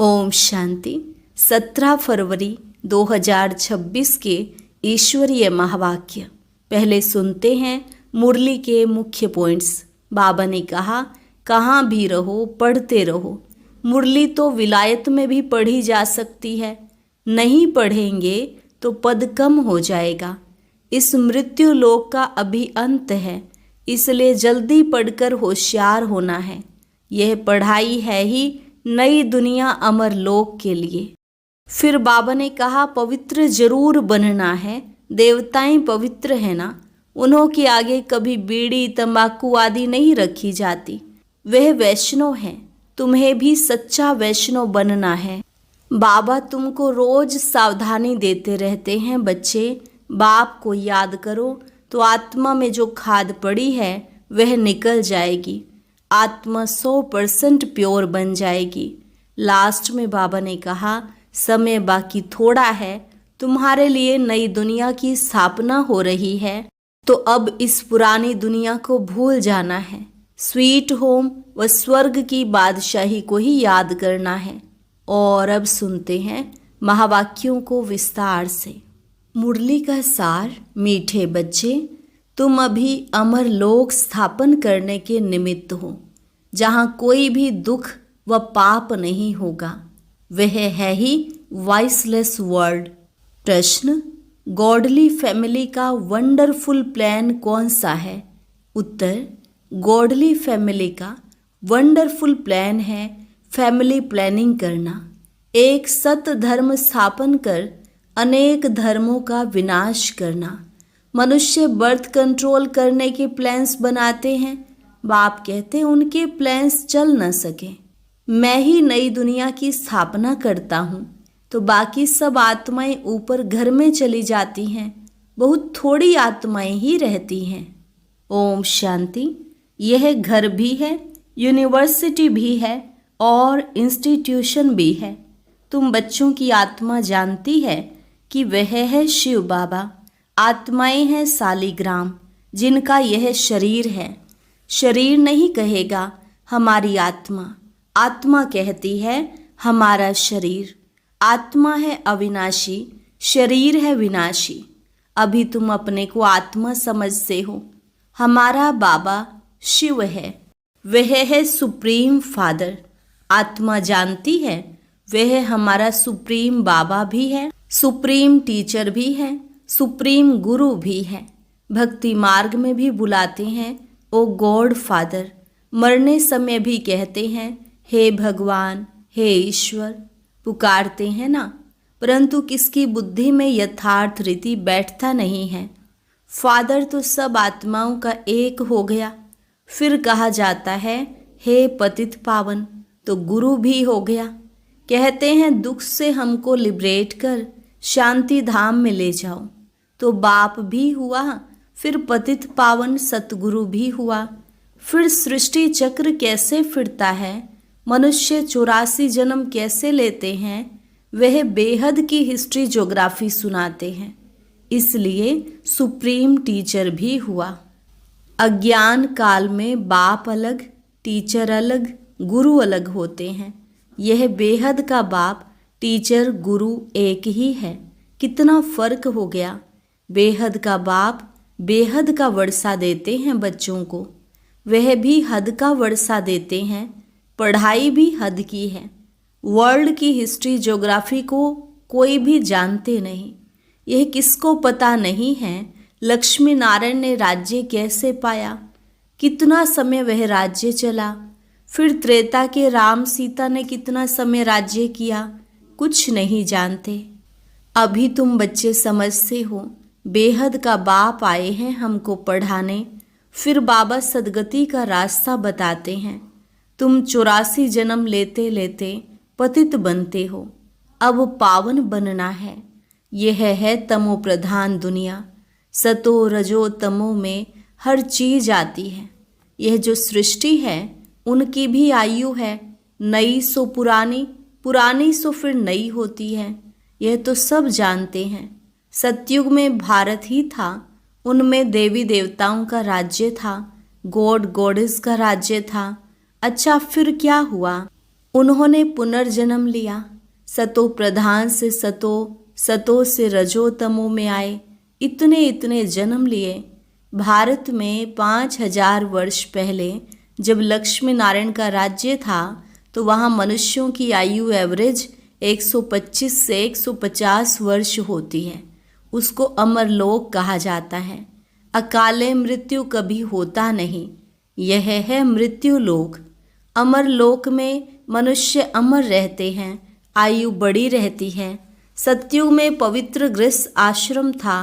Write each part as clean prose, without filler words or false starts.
ओम शांति। 17 फरवरी 2026 के ईश्वरीय महावाक्य। पहले सुनते हैं मुरली के मुख्य पॉइंट्स। बाबा ने कहा, कहाँ भी रहो पढ़ते रहो। मुरली तो विलायत में भी पढ़ी जा सकती है, नहीं पढ़ेंगे तो पद कम हो जाएगा। इस मृत्यु लोक का अभी अंत है, इसलिए जल्दी पढ़कर होशियार होना है। यह पढ़ाई है ही नई दुनिया अमर लोक के लिए। फिर बाबा ने कहा, पवित्र जरूर बनना है। देवताएं पवित्र है ना, उन्हों के आगे कभी बीड़ी तंबाकू आदि नहीं रखी जाती। वह वैष्णव हैं, तुम्हें भी सच्चा वैष्णव बनना है। बाबा तुमको रोज सावधानी देते रहते हैं, बच्चे बाप को याद करो तो आत्मा में जो खाद पड़ी है वह निकल जाएगी। आत्मा 100% प्योर बन जाएगी। लास्ट में बाबा ने कहा, समय बाकी थोड़ा है, तुम्हारे लिए नई दुनिया की स्थापना हो रही है, तो अब इस पुरानी दुनिया को भूल जाना है। स्वीट होम व स्वर्ग की बादशाही को ही याद करना है। और अब सुनते हैं महावाक्यों को विस्तार से। मुरली का सार। मीठे बच्चे, तुम अभी अमर लोक स्थापन करने के निमित्त हो, जहाँ कोई भी दुख व पाप नहीं होगा। वह है ही वॉइसलेस वर्ल्ड। प्रश्न, गॉडली फैमिली का वंडरफुल प्लान कौन सा है? उत्तर, गॉडली फैमिली का वंडरफुल प्लान है फैमिली प्लानिंग करना। एक सत धर्म स्थापन कर अनेक धर्मों का विनाश करना। मनुष्य बर्थ कंट्रोल करने के प्लान्स बनाते हैं। बाप कहते हैं उनके प्लान्स चल न सके। मैं ही नई दुनिया की स्थापना करता हूँ, तो बाकी सब आत्माएं ऊपर घर में चली जाती हैं। बहुत थोड़ी आत्माएं ही रहती हैं। ओम शांति। यह घर भी है, यूनिवर्सिटी भी है और इंस्टीट्यूशन भी है। तुम बच्चों की आत्मा जानती है कि वह है शिव बाबा। आत्माएं हैं सालीग्राम, जिनका यह शरीर है। शरीर नहीं कहेगा हमारी आत्मा, आत्मा कहती है हमारा शरीर। आत्मा है अविनाशी, शरीर है विनाशी। अभी तुम अपने को आत्मा समझते हो। हमारा बाबा शिव है, वह है सुप्रीम फादर। आत्मा जानती है वह हमारा सुप्रीम बाबा भी है, सुप्रीम टीचर भी है, सुप्रीम गुरु भी है। भक्ति मार्ग में भी बुलाते हैं ओ गॉड फादर। मरने समय भी कहते हैं हे भगवान, हे ईश्वर। पुकारते हैं ना, परंतु किसकी बुद्धि में यथार्थ रीति बैठता नहीं है। फादर तो सब आत्माओं का एक हो गया। फिर कहा जाता है हे पतित पावन, तो गुरु भी हो गया। कहते हैं दुख से हमको लिबरेट कर शांति धाम में ले जाओ, तो बाप भी हुआ, फिर पतित पावन सतगुरु भी हुआ। फिर सृष्टि चक्र कैसे फिरता है, मनुष्य 84 जन्म कैसे लेते हैं, वह बेहद की हिस्ट्री ज्योग्राफी सुनाते हैं। इसलिए सुप्रीम टीचर भी हुआ। अज्ञान काल में बाप अलग, टीचर अलग, गुरु अलग होते हैं। यह बेहद का बाप, टीचर, गुरु एक ही है। कितना फर्क हो गया। बेहद का बाप बेहद का वर्षा देते हैं बच्चों को, वह भी हद का वर्षा देते हैं। पढ़ाई भी हद की है। वर्ल्ड की हिस्ट्री ज्योग्राफी को कोई भी जानते नहीं। यह किसको पता नहीं है लक्ष्मी नारायण ने राज्य कैसे पाया, कितना समय वह राज्य चला। फिर त्रेता के राम सीता ने कितना समय राज्य किया, कुछ नहीं जानते। अभी तुम बच्चे समझते हो बेहद का बाप आए हैं हमको पढ़ाने। फिर बाबा सदगति का रास्ता बताते हैं। तुम 84 जन्म लेते लेते पतित बनते हो, अब पावन बनना है। यह है तमो प्रधान दुनिया। सतो रजो तमो में हर चीज आती है। यह जो सृष्टि है उनकी भी आयु है, नई सो पुरानी, पुरानी सो फिर नई होती है। यह तो सब जानते हैं। सतयुग में भारत ही था, उनमें देवी देवताओं का राज्य था, गॉड गॉडेस का राज्य था। अच्छा फिर क्या हुआ? उन्होंने पुनर्जन्म लिया। सतो प्रधान से सतो, सतो से रजो तमो में आए। इतने इतने जन्म लिए। भारत में 5000 वर्ष पहले जब लक्ष्मी नारायण का राज्य था तो वहाँ मनुष्यों की आयु एवरेज 125 से 150 वर्ष होती है। उसको अमरलोक कहा जाता है। अकाले मृत्यु कभी होता नहीं, यह है मृत्यु लोक। अमरलोक में मनुष्य अमर रहते हैं, आयु बड़ी रहती है। सतयुग में पवित्र गृहस्थ आश्रम था,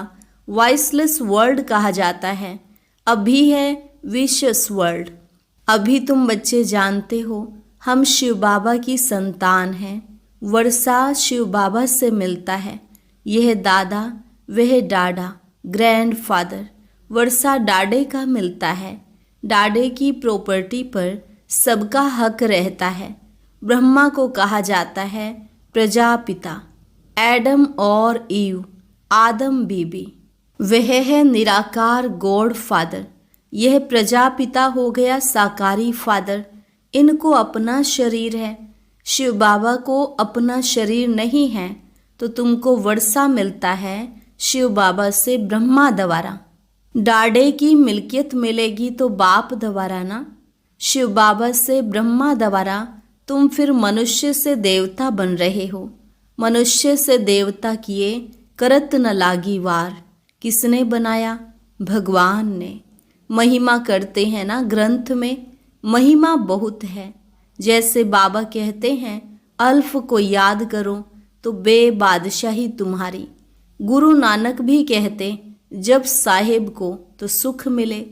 वॉइसलेस वर्ल्ड कहा जाता है। अभी है विशेष वर्ल्ड। अभी तुम बच्चे जानते हो हम शिव बाबा की संतान हैं। वर्षा शिव बाबा से मिलता है। यह दादा, वह डाडा, ग्रैंडफादर। वर्षा डाडे का मिलता है। डाडे की प्रॉपर्टी पर सबका हक रहता है। ब्रह्मा को कहा जाता है प्रजापिता। एडम और ईव, आदम बीबी। वह है निराकार गॉड फादर। यह प्रजापिता हो गया साकारी फादर। इनको अपना शरीर है। शिव बाबा को अपना शरीर नहीं है तो तुमको वर्षा मिलता है शिव बाबा से ब्रह्मा द्वारा। डाडे की मिल्कियत मिलेगी तो बाप द्वारा ना। शिव बाबा से ब्रह्मा द्वारा तुम फिर मनुष्य से देवता बन रहे हो। मनुष्य से देवता किए करत न लागी वार। किसने बनाया? भगवान ने। महिमा करते हैं ना ग्रंथ में, महिमा बहुत है। जैसे बाबा कहते हैं अल्फ को याद करो तो बेबादशाही तुम्हारी। गुरु नानक भी कहते जब साहेब को तो सुख मिले।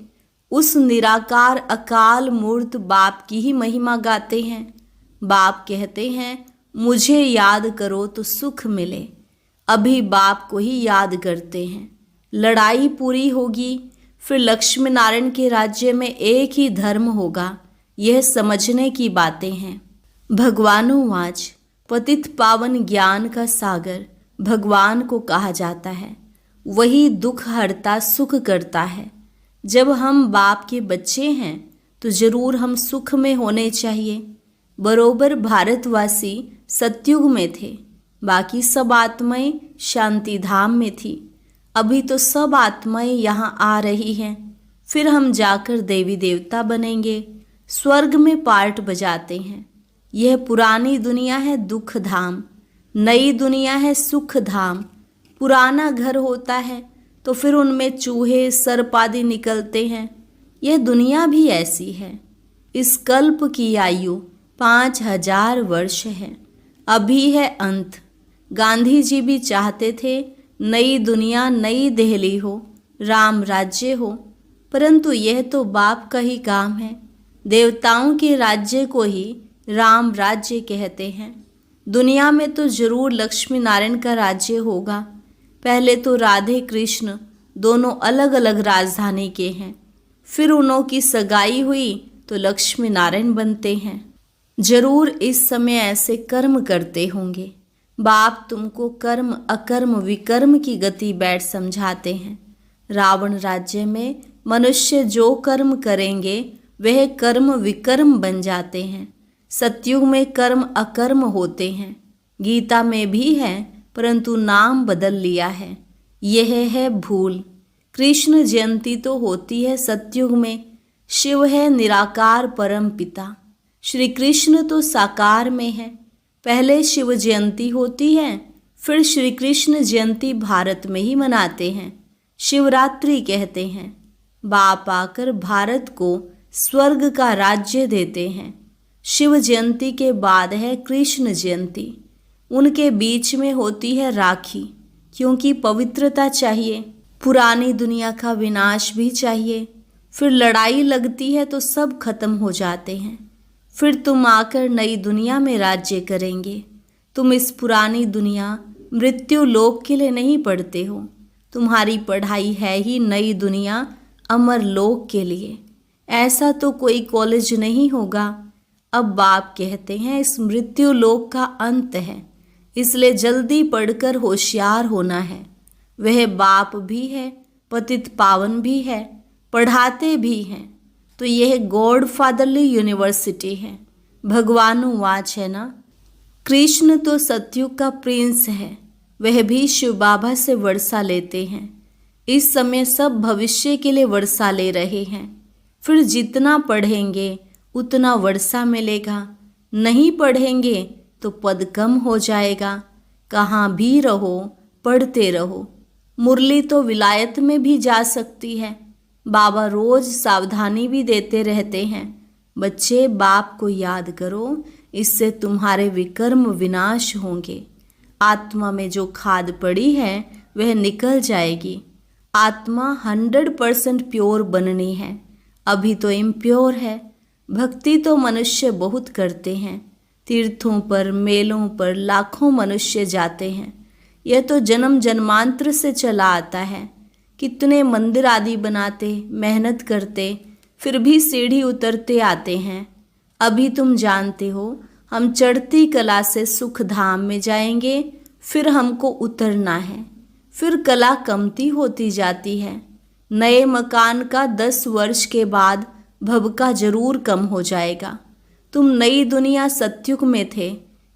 उस निराकार अकाल मूर्त बाप की ही महिमा गाते हैं। बाप कहते हैं मुझे याद करो तो सुख मिले। अभी बाप को ही याद करते हैं। लड़ाई पूरी होगी फिर लक्ष्मी नारायण के राज्य में एक ही धर्म होगा। यह समझने की बातें हैं। भगवानोवाच, पतित पावन ज्ञान का सागर भगवान को कहा जाता है। वही दुख हरता सुख करता है। जब हम बाप के बच्चे हैं तो जरूर हम सुख में होने चाहिए। बरोबर भारतवासी सतयुग में थे, बाकी सब आत्माएं शांति धाम में थी। अभी तो सब आत्माएं यहाँ आ रही हैं, फिर हम जाकर देवी देवता बनेंगे। स्वर्ग में पार्ट बजाते हैं। यह पुरानी दुनिया है दुख धाम, नई दुनिया है सुख धाम। पुराना घर होता है तो फिर उनमें चूहे सर्प आदि निकलते हैं। यह दुनिया भी ऐसी है। इस कल्प की आयु 5000 वर्ष है। अभी है अंत। गांधी जी भी चाहते थे नई दुनिया नई दिल्ली हो, राम राज्य हो, परंतु यह तो बाप का ही काम है। देवताओं के राज्य को ही राम राज्य कहते हैं। दुनिया में तो जरूर लक्ष्मी नारायण का राज्य होगा। पहले तो राधे कृष्ण दोनों अलग अलग राजधानी के हैं, फिर उन्हों की सगाई हुई तो लक्ष्मी नारायण बनते हैं। जरूर इस समय ऐसे कर्म करते होंगे। बाप तुमको कर्म अकर्म विकर्म की गति बैठ समझाते हैं। रावण राज्य में मनुष्य जो कर्म करेंगे वह कर्म विकर्म बन जाते हैं। सतयुग में कर्म अकर्म होते हैं। गीता में भी है परंतु नाम बदल लिया है। यह है भूल। कृष्ण जयंती तो होती है सतयुग में। शिव है निराकार परम पिता। श्री कृष्ण तो साकार में है। पहले शिव जयंती होती है, फिर श्री कृष्ण जयंती भारत में ही मनाते हैं। शिवरात्रि कहते हैं। बाप आकर भारत को स्वर्ग का राज्य देते हैं। शिव जयंती के बाद है कृष्ण जयंती। उनके बीच में होती है राखी, क्योंकि पवित्रता चाहिए। पुरानी दुनिया का विनाश भी चाहिए। फिर लड़ाई लगती है तो सब खत्म हो जाते हैं। फिर तुम आकर नई दुनिया में राज्य करेंगे। तुम इस पुरानी दुनिया मृत्यु लोक के लिए नहीं पढ़ते हो। तुम्हारी पढ़ाई है ही नई दुनिया अमर लोक के लिए। ऐसा तो कोई कॉलेज नहीं होगा। अब बाप कहते हैं इस मृत्यु लोक का अंत है, इसलिए जल्दी पढ़कर होशियार होना है। वह बाप भी है, पतित पावन भी है, पढ़ाते भी हैं। तो यह गॉड फादरली यूनिवर्सिटी है। भगवानुवाच है ना। कृष्ण तो सतयुग का प्रिंस है, वह भी शिव बाबा से वर्षा लेते हैं। इस समय सब भविष्य के लिए वर्षा ले रहे हैं। फिर जितना पढ़ेंगे उतना वर्षा मिलेगा, नहीं पढ़ेंगे तो पद कम हो जाएगा। कहाँ भी रहो पढ़ते रहो। मुरली तो विलायत में भी जा सकती है। बाबा रोज सावधानी भी देते रहते हैं, बच्चे बाप को याद करो, इससे तुम्हारे विकर्म विनाश होंगे। आत्मा में जो खाद पड़ी है वह निकल जाएगी। आत्मा 100% प्योर बननी है, अभी तो इम्प्योर है। भक्ति तो मनुष्य बहुत करते हैं, तीर्थों पर मेलों पर लाखों मनुष्य जाते हैं। यह तो जन्म जन्मांतर से चला आता है। कितने मंदिर आदि बनाते, मेहनत करते, फिर भी सीढ़ी उतरते आते हैं। अभी तुम जानते हो हम चढ़ती कला से सुख धाम में जाएंगे, फिर हमको उतरना है। फिर कला कमती होती जाती है। नए मकान का 10 वर्ष के बाद भव का जरूर कम हो जाएगा। तुम नई दुनिया सतयुग में थे,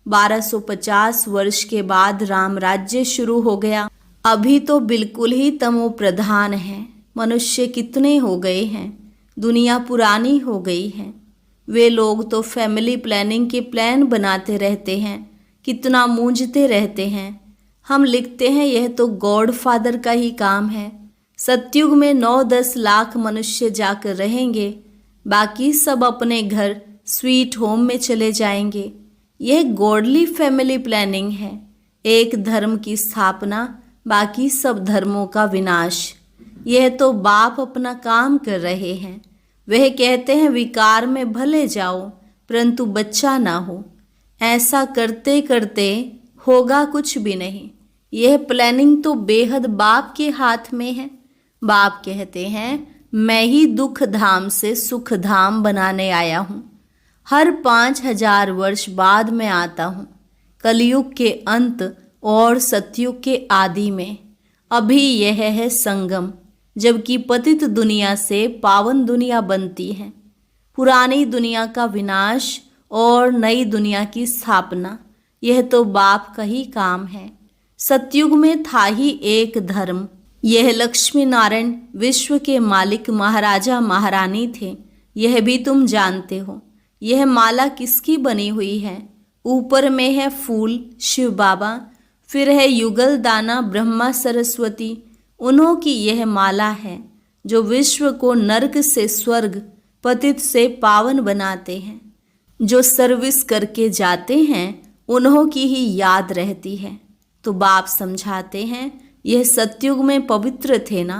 1250 वर्ष के बाद राम राज्य शुरू हो गया। अभी तो बिल्कुल ही तमो प्रधान है। मनुष्य कितने हो गए हैं, दुनिया पुरानी हो गई है। वे लोग तो फैमिली प्लानिंग के प्लान बनाते रहते हैं, कितना मूंझते रहते हैं। हम लिखते हैं यह तो गॉड फादर का ही काम है। सतयुग में 9-10 लाख मनुष्य जाकर रहेंगे, बाकी सब अपने घर स्वीट होम में चले जाएंगे। यह गॉडली फैमिली प्लानिंग है। एक धर्म की स्थापना, बाकी सब धर्मों का विनाश। यह तो बाप अपना काम कर रहे हैं। वह कहते हैं विकार में भले जाओ परंतु बच्चा ना हो। ऐसा करते करते होगा कुछ भी नहीं। यह प्लानिंग तो बेहद बाप के हाथ में है। बाप कहते हैं मैं ही दुख धाम से सुख धाम बनाने आया हूँ। हर 5000 वर्ष बाद मैं आता हूँ, कलयुग के अंत और सतयुग के आदि में। अभी यह है संगम, जबकि पतित दुनिया से पावन दुनिया बनती है। पुरानी दुनिया का विनाश और नई दुनिया की स्थापना, यह तो बाप का ही काम है। सतयुग में था ही एक धर्म। यह लक्ष्मी नारायण विश्व के मालिक महाराजा महारानी थे, यह भी तुम जानते हो। यह माला किसकी बनी हुई है? ऊपर में है फूल शिव बाबा, फिर है युगल दाना ब्रह्मा सरस्वती। उन्हों की यह माला है जो विश्व को नरक से स्वर्ग, पतित से पावन बनाते हैं। जो सर्विस करके जाते हैं उन्हों की ही याद रहती है। तो बाप समझाते हैं यह सतयुग में पवित्र थे ना,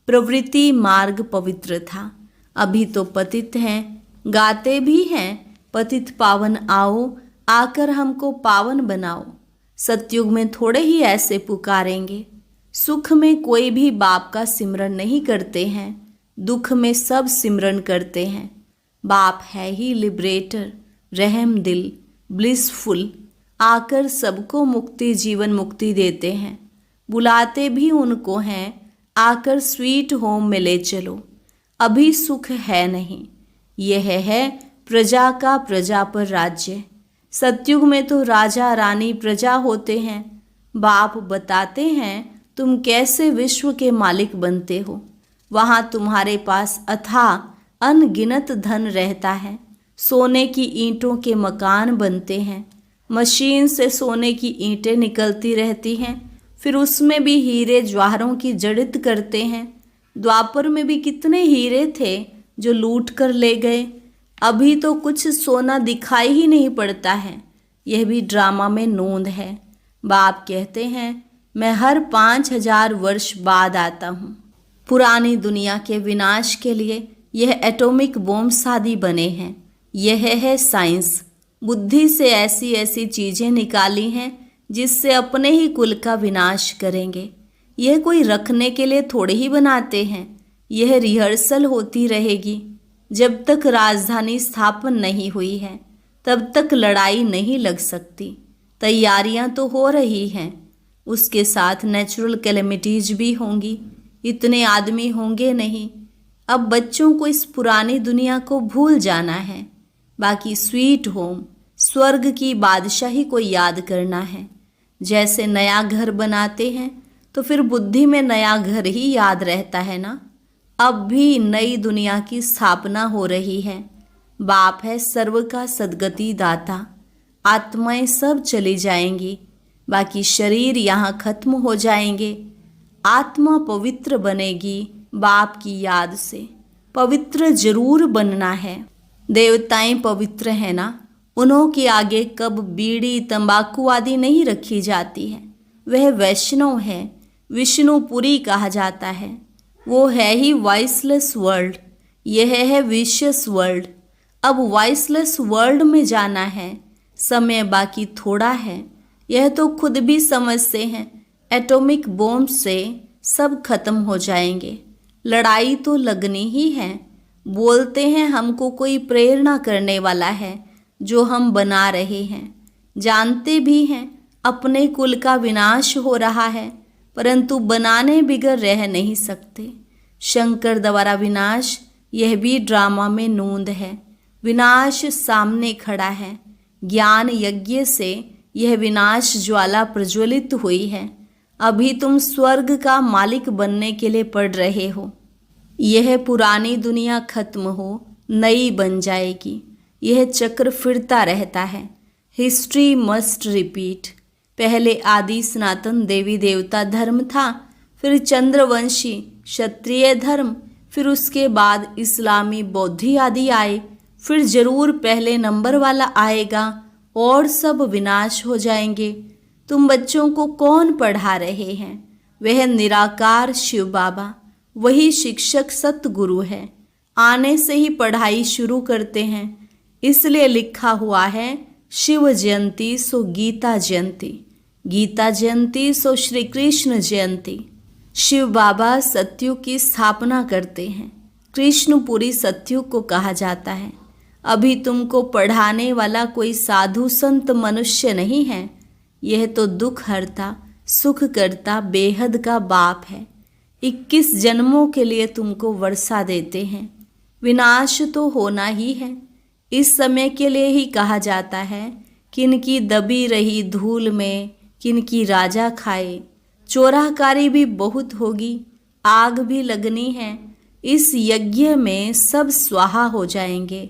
प्रवृत्ति मार्ग पवित्र था। अभी तो पतित हैं, गाते भी हैं पतित पावन आओ, आकर हमको पावन बनाओ। सतयुग में थोड़े ही ऐसे पुकारेंगे। सुख में कोई भी बाप का सिमरन नहीं करते हैं, दुख में सब सिमरन करते हैं। बाप है ही लिबरेटर, रहम दिल, ब्लिसफुल, आकर सबको मुक्ति जीवन मुक्ति देते हैं। बुलाते भी उनको हैं, आकर स्वीट होम में ले चलो। अभी सुख है नहीं, यह है प्रजा का प्रजा पर राज्य। सतयुग में तो राजा रानी प्रजा होते हैं। बाप बताते हैं तुम कैसे विश्व के मालिक बनते हो। वहाँ तुम्हारे पास अथाह अनगिनत धन रहता है। सोने की ईंटों के मकान बनते हैं, मशीन से सोने की ईंटें निकलती रहती हैं, फिर उसमें भी हीरे जवाहरों की जड़ित करते हैं। द्वापर में भी कितने हीरे थे जो लूट कर ले गए। अभी तो कुछ सोना दिखाई ही नहीं पड़ता है, यह भी ड्रामा में नोंद है। बाप कहते हैं मैं हर 5000 वर्ष बाद आता हूँ। पुरानी दुनिया के विनाश के लिए यह एटॉमिक बॉम्ब शादी बने हैं। यह है साइंस। बुद्धि से ऐसी ऐसी चीज़ें निकाली हैं जिससे अपने ही कुल का विनाश करेंगे। यह कोई रखने के लिए थोड़े ही बनाते हैं, यह रिहर्सल होती रहेगी। जब तक राजधानी स्थापन नहीं हुई है तब तक लड़ाई नहीं लग सकती। तैयारियां तो हो रही हैं, उसके साथ नेचुरल कैलेमिटीज भी होंगी। इतने आदमी होंगे नहीं। अब बच्चों को इस पुरानी दुनिया को भूल जाना है। बाकी स्वीट होम, स्वर्ग की बादशाही को याद करना है। जैसे नया घर बनाते हैं तो फिर बुद्धि में नया घर ही याद रहता है ना। अब भी नई दुनिया की स्थापना हो रही है। बाप है सर्व का सद्गति दाता। आत्माएं सब चली जाएंगी, बाकी शरीर यहाँ खत्म हो जाएंगे। आत्मा पवित्र बनेगी बाप की याद से। पवित्र जरूर बनना है। देवताएं पवित्र हैं ना, उन्हों के आगे कब बीड़ी तंबाकू आदि नहीं रखी जाती है। वह वैष्णव है, विष्णुपुरी कहा जाता है। वो है ही वॉइसलेस वर्ल्ड, यह है विशियस वर्ल्ड। अब वॉइसलेस वर्ल्ड में जाना है, समय बाकी थोड़ा है। यह तो खुद भी समझते हैं, एटॉमिक बॉम्ब से सब खत्म हो जाएंगे। लड़ाई तो लगनी ही है। बोलते हैं हमको कोई प्रेरणा करने वाला है जो हम बना रहे हैं। जानते भी हैं अपने कुल का विनाश हो रहा है, परंतु बनाने बिगर रह नहीं सकते। शंकर द्वारा विनाश, यह भी ड्रामा में नूंद है। विनाश सामने खड़ा है। ज्ञान यज्ञ से यह विनाश ज्वाला प्रज्वलित हुई है। अभी तुम स्वर्ग का मालिक बनने के लिए पढ़ रहे हो। यह पुरानी दुनिया खत्म हो, नई बन जाएगी। यह चक्र फिरता रहता है। History must repeat. पहले आदि सनातन देवी देवता धर्म था, फिर चंद्रवंशी क्षत्रिय धर्म, फिर उसके बाद इस्लामी बौद्धी आदि आए। फिर जरूर पहले नंबर वाला आएगा और सब विनाश हो जाएंगे। तुम बच्चों को कौन पढ़ा रहे हैं? वह निराकार शिव बाबा, वही शिक्षक सतगुरु है। आने से ही पढ़ाई शुरू करते हैं। इसलिए लिखा हुआ है शिव जयंती सो गीता जयंती, गीता जयंती सो श्री कृष्ण जयंती। शिव बाबा सत्युग की स्थापना करते हैं। कृष्णपुरी सत्युग को कहा जाता है। अभी तुमको पढ़ाने वाला कोई साधु संत मनुष्य नहीं है। यह तो दुख हरता सुख करता बेहद का बाप है। 21 जन्मों के लिए तुमको वर्षा देते हैं। विनाश तो होना ही है। इस समय के लिए ही कहा जाता है, किनकी दबी रही धूल में किनकी राजा खाए। चोराकारी भी बहुत होगी, आग भी लगनी है। इस यज्ञ में सब स्वाहा हो जाएंगे।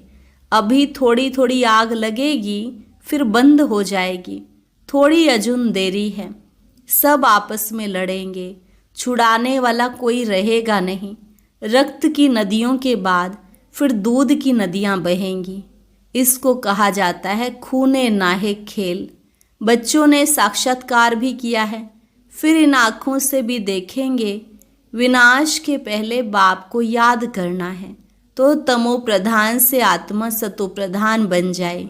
अभी थोड़ी थोड़ी आग लगेगी, फिर बंद हो जाएगी। थोड़ी अजुन देरी है। सब आपस में लड़ेंगे, छुड़ाने वाला कोई रहेगा नहीं। रक्त की नदियों के बाद फिर दूध की नदियां बहेंगी। इसको कहा जाता है खूने नाहे खेल। बच्चों ने साक्षात्कार भी किया है, फिर इन आँखों से भी देखेंगे। विनाश के पहले बाप को याद करना है, तो तमो प्रधान से आत्मा सतो प्रधान बन जाए।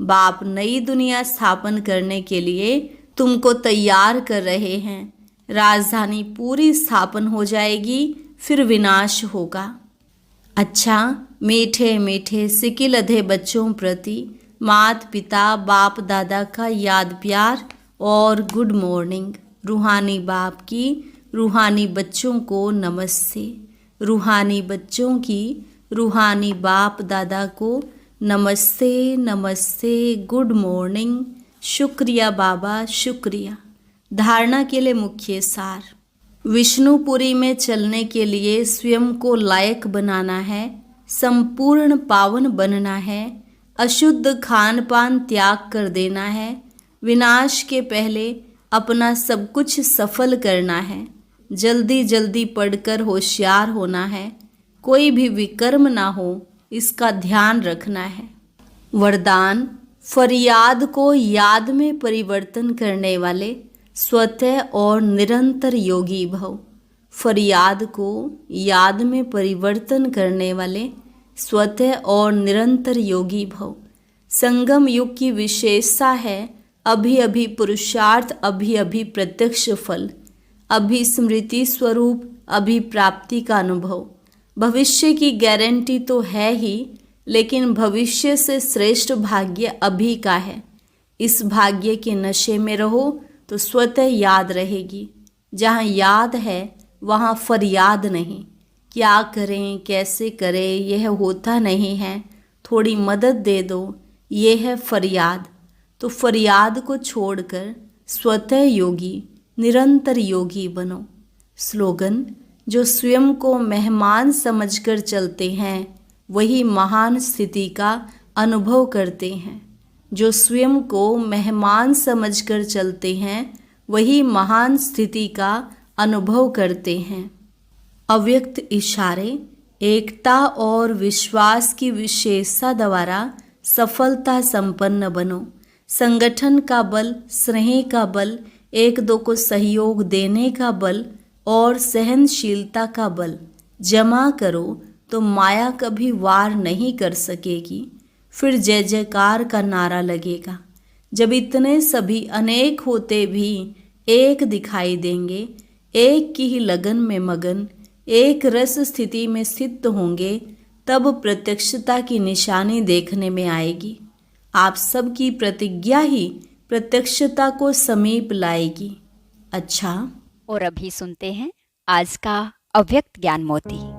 बाप नई दुनिया स्थापन करने के लिए तुमको तैयार कर रहे हैं। राजधानी पूरी स्थापन हो जाएगी, फिर विनाश होगा। अच्छा, मीठे मीठे सिकिल अधे बच्चों प्रति माता पिता बाप दादा का याद प्यार और गुड मॉर्निंग। रूहानी बाप की रूहानी बच्चों को नमस्ते। रूहानी बच्चों की रूहानी बाप दादा को नमस्ते नमस्ते, गुड मॉर्निंग। शुक्रिया बाबा, शुक्रिया। धारणा के लिए मुख्य सार। विष्णुपुरी में चलने के लिए स्वयं को लायक बनाना है, संपूर्ण पावन बनना है, अशुद्ध खान पान त्याग कर देना है, विनाश के पहले अपना सब कुछ सफल करना है, जल्दी जल्दी पढ़कर होशियार होना है, कोई भी विकर्म ना हो इसका ध्यान रखना है। वरदान, फरियाद को याद में परिवर्तन करने वाले स्वतः और निरंतर योगी भव। फरियाद को याद में परिवर्तन करने वाले स्वतः और निरंतर योगी भव। संगम युग की विशेषता है अभी अभी पुरुषार्थ, अभी अभी प्रत्यक्ष फल, अभी स्मृति स्वरूप, अभी प्राप्ति का अनुभव। भविष्य की गारंटी तो है ही, लेकिन भविष्य से श्रेष्ठ भाग्य अभी का है। इस भाग्य के नशे में रहो तो स्वतः याद रहेगी। जहाँ याद है वहाँ फरियाद नहीं। क्या करें कैसे करें यह होता नहीं है। थोड़ी मदद दे दो, ये है फरियाद। तो फरियाद को छोड़कर स्वतः योगी, निरंतर योगी बनो। स्लोगन: जो स्वयं को मेहमान समझकर चलते हैं वही महान स्थिति का अनुभव करते हैं। जो स्वयं को मेहमान समझकर चलते हैं वही महान स्थिति का अनुभव करते हैं। अव्यक्त इशारे: एकता और विश्वास की विशेषता द्वारा सफलता संपन्न बनो। संगठन का बल, स्नेह का बल, एक दो को सहयोग देने का बल और सहनशीलता का बल जमा करो तो माया कभी वार नहीं कर सकेगी। फिर जय जयकार का नारा लगेगा। जब इतने सभी अनेक होते भी एक दिखाई देंगे, एक की ही लगन में मगन, एक रस स्थिति में स्थित होंगे, तब प्रत्यक्षता की निशानी देखने में आएगी। आप सबकी प्रतिज्ञा ही प्रत्यक्षता को समीप लाएगी। अच्छा, और अभी सुनते हैं आज का अव्यक्त ज्ञान मोती।